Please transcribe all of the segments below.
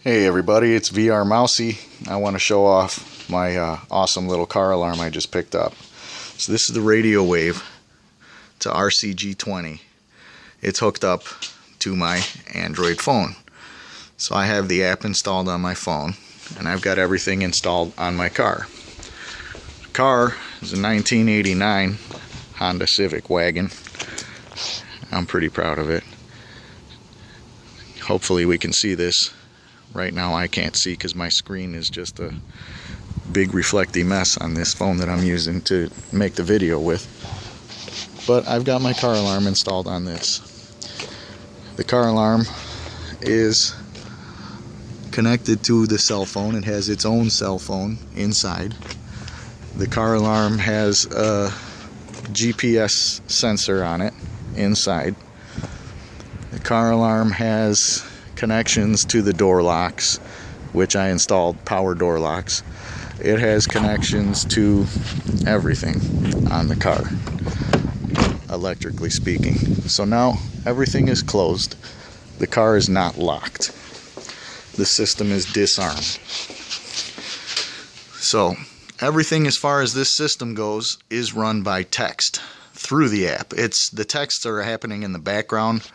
Hey everybody, it's VR Mousy. I want to show off my awesome little car alarm I just picked up. So this is the Radiowave to RCG20. It's hooked up to my Android phone. So I have the app installed on my phone and I've got everything installed on my car. The car is a 1989 Honda Civic Wagon. I'm pretty proud of it. Hopefully we can see this. Right now I can't see because my screen is just a big reflecty mess on this phone that I'm using to make the video with. But I've got my car alarm installed on this. The car alarm is connected to the cell phone. It has its own cell phone inside. The car alarm has a GPS sensor on it inside. The car alarm has connections to the door locks, which I installed power door locks. It has connections to everything on the car, electrically speaking. So now everything is closed. The car is not locked. The system is disarmed. So everything as far as this system goes is run by text through the app. The texts are happening in the background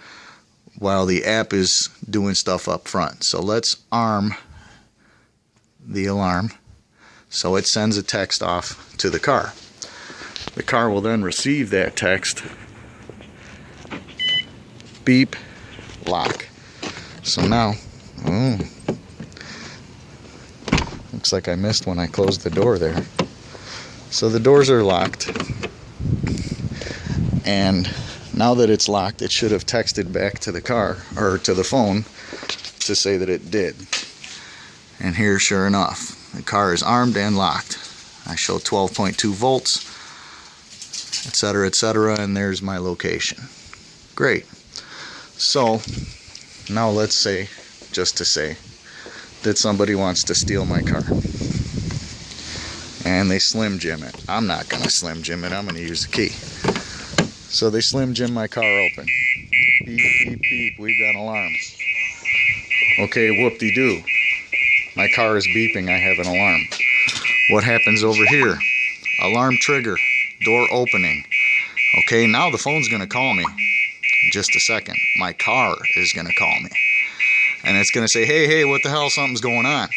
while the app is doing stuff up front. So let's arm the alarm so it sends a text off to the car. The car will then receive that text, beep, lock. So now, looks like I missed when I closed the door there. So the doors are locked, and now that it's locked, it should have texted back to the car, or to the phone, to say that it did. And here, sure enough, the car is armed and locked. I show 12.2 volts, etc., and there's my location. Great. So, now let's say, just to say, that somebody wants to steal my car. And they Slim Jim it. I'm not going to Slim Jim it, I'm going to use the key. So they Slim Jim my car open. Beep, beep, beep, we've got an alarm. Okay, whoop-de-doo. My car is beeping, I have an alarm. What happens over here? Alarm trigger, door opening. Okay, now the phone's going to call me. Just a second. My car is going to call me. And it's going to say, hey, what the hell, something's going on.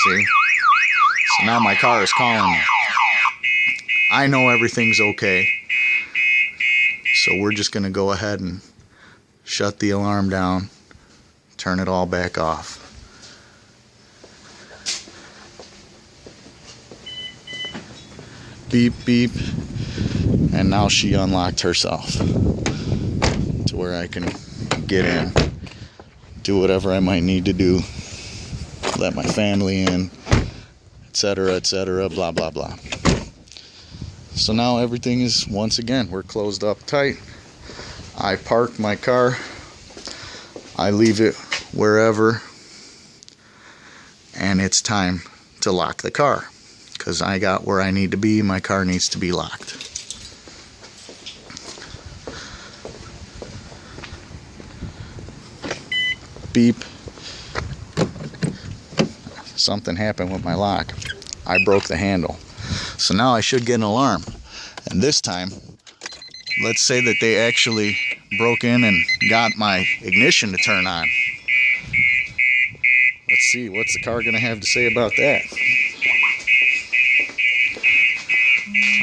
See? So now my car is calling me. I know everything's okay, so we're just going to go ahead and shut the alarm down, turn it all back off. Beep, beep, and now she unlocked herself to where I can get in, do whatever I might need to do, let my family in, etc., blah, blah, blah. So now everything is, once again, we're closed up tight. I parked my car. I leave it wherever. And it's time to lock the car. Because I got where I need to be. My car needs to be locked. Beep. Something happened with my lock. I broke the handle. So now I should get an alarm. And this time, let's say that they actually broke in and got my ignition to turn on. Let's see, what's the car going to have to say about that?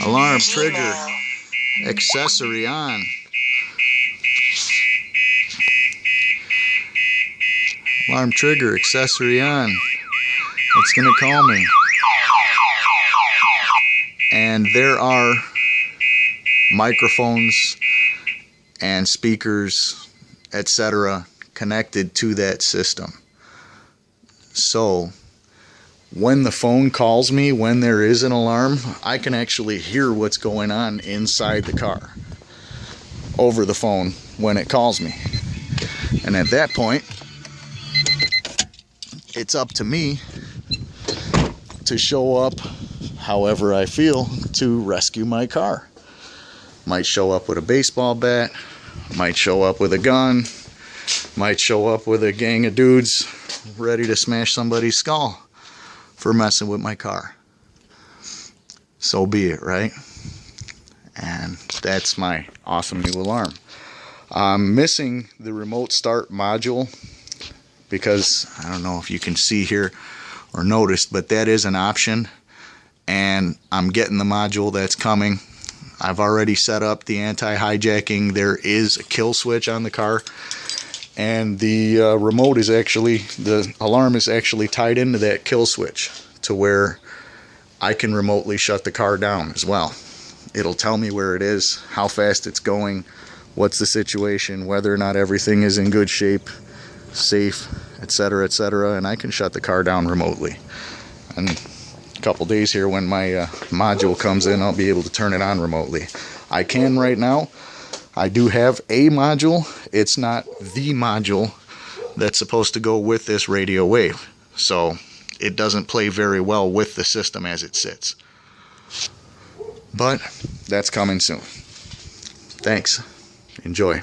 Alarm trigger, accessory on. Alarm trigger, accessory on. It's going to call me. And there are microphones and speakers, etc., connected to that system. So when the phone calls me, when there is an alarm, I can actually hear what's going on inside the car over the phone when it calls me. And at that point, it's up to me to show up however I feel to rescue my car. Might show up with a baseball bat, might show up with a gun, Might show up with a gang of dudes ready to smash somebody's skull for messing with my car. So be it, right? And that's my awesome new alarm. I'm missing the remote start module because I don't know if you can see here or notice, but that is an option, and I'm getting the module that's coming. I've already set up the anti-hijacking. There is a kill switch on the car, and the remote is actually, the alarm is actually tied into that kill switch to where I can remotely shut the car down as well. It'll tell me where it is, how fast it's going, what's the situation, whether or not everything is in good shape, safe, etc., etc., and I can shut the car down remotely. And a couple days here when my module comes in, I'll be able to turn it on remotely. I can right now. I do have a module. It's not the module that's supposed to go with this Radiowave, so it doesn't play very well with the system as it sits. But that's coming soon. Thanks. Enjoy.